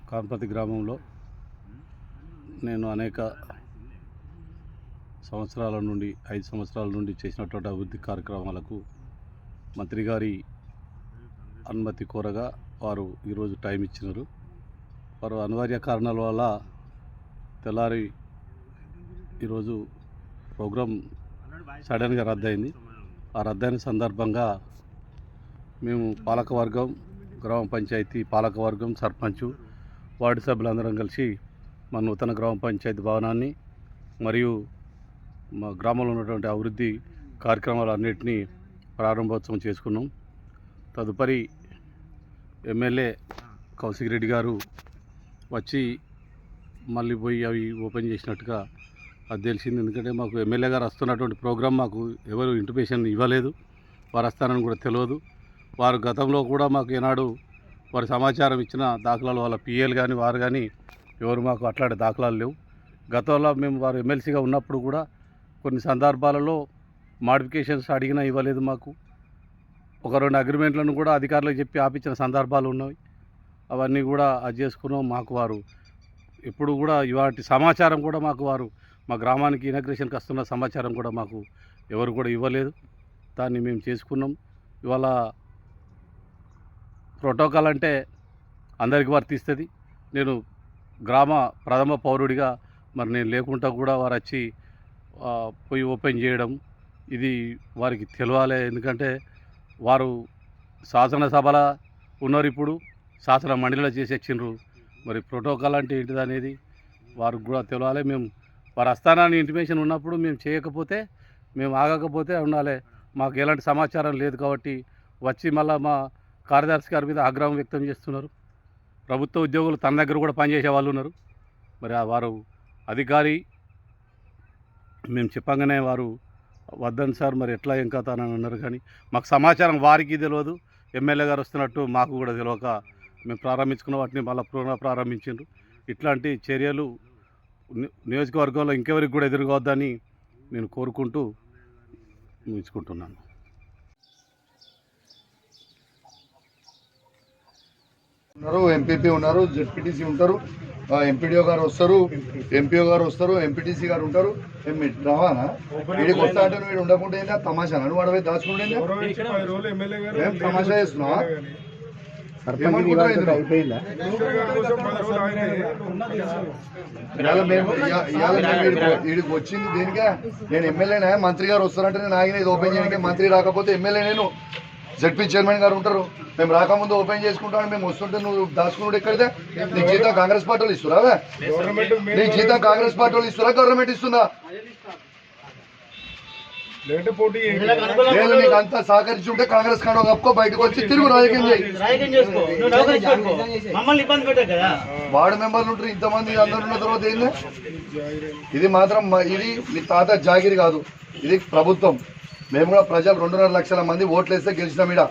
కాన్పతి గ్రామంలో నేను అనేక సంవత్సరాల నుండి 5 సంవత్సరాల నుండి చేసినటువంటి అభివృద్ధి కార్యక్రమాలకు మంత్రి గారి అనుమతి కోరగా వారు ఈరోజు టైం ఇచ్చినారు. వారు అనివార్య కారణాల వల్ల తెల్లారి ఈరోజు ప్రోగ్రాం సడన్గా రద్దయింది. ఆ రద్దయిన సందర్భంగా మేము పాలకవర్గం, గ్రామ పంచాయతీ పాలకవర్గం, సర్పంచు, వార్డు సభ్యులందరం కలిసి మా నూతన గ్రామ పంచాయతీ భవనాన్ని మరియు మా గ్రామంలో ఉన్నటువంటి అభివృద్ధి కార్యక్రమాలన్నింటినీ ప్రారంభోత్సవం చేసుకున్నాం. తదుపరి ఎమ్మెల్యే కౌశిక్ రెడ్డి గారు వచ్చి మళ్ళీ పోయి అవి ఓపెన్ చేసినట్టుగా అది తెలిసింది. ఎందుకంటే మాకు ఎమ్మెల్యే గారు వస్తున్నటువంటి ప్రోగ్రాం మాకు ఎవరు ఇంటిమేషన్ ఇవ్వలేదు, వారు వస్తారని కూడా తెలియదు. వారు గతంలో కూడా మాకు ఏనాడు వారి సమాచారం ఇచ్చిన దాఖలాలు వాళ్ళ పిఎల్ కానీ వారు కానీ ఎవరు మాకు అట్లాంటి దాఖలాలు లేవు. గతంలో మేము వారు ఎమ్మెల్సీగా ఉన్నప్పుడు కూడా కొన్ని సందర్భాలలో మాడిఫికేషన్స్ అడిగినా ఇవ్వలేదు. మాకు 1-2 అగ్రిమెంట్లను కూడా అధికారులకు చెప్పి ఆపించిన సందర్భాలు ఉన్నవి. అవన్నీ కూడా అది చేసుకున్నాం. మాకు వారు ఎప్పుడు కూడా ఇవాటి సమాచారం కూడా మాకు వారు మా గ్రామానికి ఇనాగ్రేషన్కి వస్తున్న సమాచారం కూడా మాకు ఎవరు కూడా ఇవ్వలేదు. దాన్ని మేము చేసుకున్నాం. ఇవాళ ప్రోటోకాల్ అంటే అందరికీ వర్తిస్తుంది. నేను గ్రామ ప్రథమ పౌరుడిగా మరి నేను లేకుండా కూడా వారు వచ్చి పోయి ఓపెన్ చేయడం ఇది వారికి తెలియాలి. ఎందుకంటే వారు శాసనసభల ఉన్నారు, ఇప్పుడు శాసన మండలిలో చేసేచ్చిండ్రు. మరి ప్రోటోకాల్ అంటే ఏంటిది అనేది వారికి కూడా తెలియాలి. మేము వారు వస్తానని ఇంటిమేషన్ ఉన్నప్పుడు మేము చేయకపోతే, మేము ఆగకపోతే ఉండాలి. మాకు ఎలాంటి సమాచారం లేదు కాబట్టి వచ్చి మళ్ళీ మా కార్యదర్శి గారి మీద ఆగ్రహం వ్యక్తం చేస్తున్నారు. ప్రభుత్వ ఉద్యోగులు తన దగ్గర కూడా పనిచేసే వాళ్ళు ఉన్నారు. మరి వారు అధికారి మేము చెప్పగానే వారు వద్దని సార్ మరి ఎట్లా ఏం కథ అని అన్నారు. కానీ మాకు సమాచారం వారికి తెలియదు, ఎమ్మెల్యే గారు వస్తున్నట్టు మాకు కూడా తెలియక మేము ప్రారంభించుకున్న వాటిని మళ్ళీ ప్రారంభించారు. ఇట్లాంటి చర్యలు నియోజకవర్గంలో ఇంకెవరికి కూడా ఎదురుకోవద్దని నేను కోరుకుంటూ ముగించుకుంటున్నాను. ఎంపీపీ ఉన్నారు, జెడ్పీటీసీ ఉంటారు, ఎంపీడీఓ గారు వస్తారు, ఎంపీఓ గారు వస్తారు, ఎంపీటీసీ గారు ఉంటారు. రావాలా వీడికి వస్తా అంటే వీడు ఉండకుండా ఏంటా తమాషా నువ్వు అడవి దాచుకుంటే ఏం తమాషా చేస్తున్నావా? వీడికి వచ్చింది దేనికా? నేను ఎమ్మెల్యేనా? మంత్రి గారు వస్తారంటే నేను ఆగిన ఇది ఓపెన్ చేయడానికి. మంత్రి రాకపోతే ఎమ్మెల్యే నేను, జడ్పీ చైర్మన్ గారు ఉంటారు. మేము రాకముందు ఓపెన్ చేసుకుంటాం, మేము వస్తుంటే నువ్వు దాచుకున్నాడు ఎక్కడితే? నీకు జీతం కాంగ్రెస్ పార్టీ వాళ్ళు ఇస్తురా? నీకు జీతం కాంగ్రెస్ పార్టీ వాళ్ళు ఇస్తురా, గవర్నమెంట్ ఇస్తుందా? నేను నీకు అంతా సహకరించి ఉంటే కాంగ్రెస్ కాడ కప్పుకో, బయటకు వచ్చి తిరుగు రాజకీయం చేయి. వార్డు మెంబర్లు ఉంటారు ఇంతమంది, అందరు ఉన్న తర్వాత ఏంది? ఇది మాత్రం ఇది మీ తాత జాగిరి కాదు, ఇది ప్రభుత్వం. మేము కూడా ప్రజలు 2.5 లక్షల మంది ఓట్లు వేస్తే గెలిచినాం. ఇక్కడ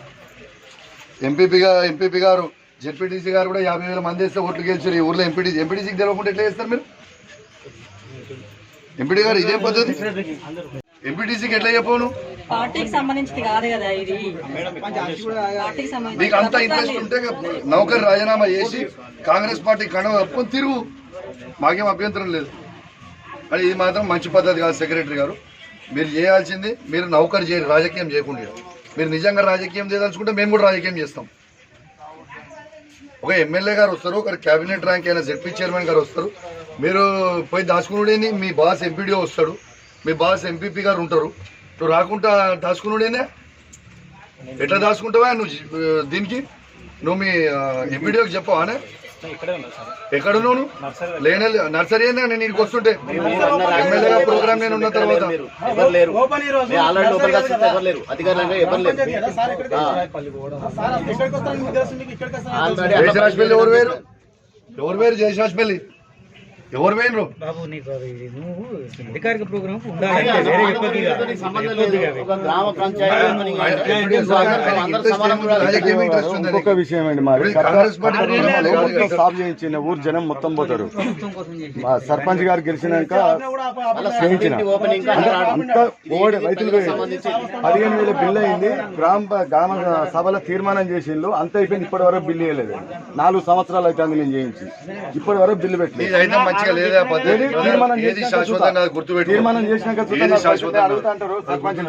ఎంపీపీ గారు, జెడ్పీటీసీ గారు కూడా 50,000 మంది వేస్తే ఓట్లు గెలిచారు. ఈ ఊర్లో ఎంపీటీసీకి తెలియకుండా ఎట్లా చేస్తారు మీరు? ఎంపీడీ గారు ఇదేం పద్ధతి? ఎంపీటీసీకి ఎట్లా చెప్పను? పార్టీకి సంబంధించింది కాదు కదా ఇది. మీకు అంత ఇంట్రెస్ట్ ఉంటే నౌకరు రాజీనామా చేసి కాంగ్రెస్ పార్టీ కండవ కప్పుకొని తిరుగు, మాకేం అభ్యంతరం లేదు. కానీ ఇది మాత్రం మంచి పద్ధతి కాదు. సెక్రటరీ గారు, మీరు చేయాల్సింది మీరు నౌకరు చేయరు, రాజకీయం చేయకుండా. మీరు నిజంగా రాజకీయం చేయదలుచుకుంటే మేము కూడా రాజకీయం చేస్తాం. ఒక ఎమ్మెల్యే గారు వస్తారు, ఒక క్యాబినెట్ ర్యాంక్ అయిన జెడ్పీ చైర్మన్ గారు వస్తారు. మీరు పోయి దాచుకున్నాడేంది? మీ బాస్ ఎంపీడీ వస్తాడు, మీ బాస్ ఎంపీపీ గారు ఉంటారు. నువ్వు రాకుండా దాచుకున్నాడేందే? ఎట్లా దాచుకుంటావా నువ్వు? దీనికి నువ్వు మీ ఎంపీడీకి చెప్పవానే? ఎక్కడున్నావు? లేనే నర్సరీ అయినా నేను ఇక్కడికి వస్తుంటే ఎమ్మెల్యేగా ప్రోగ్రామ్ నేను ఉన్న తర్వాత జయశాస్పల్లి ఎవరు వేరు జయశాస్పల్లి ఎవరు పోయినరు బాబు నీకు అది నువ్వు అధికారిక ప్రోగ్రామ్ ఉండాలి వేరే చెప్పొద్దు ఇక. గ్రామ రాజకీయం ఇంట్రెస్ట్ ఉందని. ఇంకొక విషయం అండి మరి ఇప్పుడు కాంగ్రెస్ పార్టీ మొత్తం సాఫ్ చేయించిన ఊరు జనం మొత్తం పోతారు. మా సర్పంచ్ గారు గెలిచినాక చేయించిన అంత ఓడి రైతులు 15,000 బిల్లు అయింది. గ్రామ సభలో తీర్మానం చేసిండ్రు, అంత అయిపోయింది. ఇప్పటి వరకు బిల్లు ఇవ్వలేదు. 4 సంవత్సరాలు అయితే నేను చేయించి ఇప్పటి వరకు బిల్లు పెట్టలేదు. అయితే మంచిగా లేదా పద్ధతి తీర్మానం ఏది శాశ్వతంగా గుర్తుపెట్టు తీర్మానం చేసినాక ఏది శాశ్వతంగా అడుగుతా అంటారు సర్పంచ్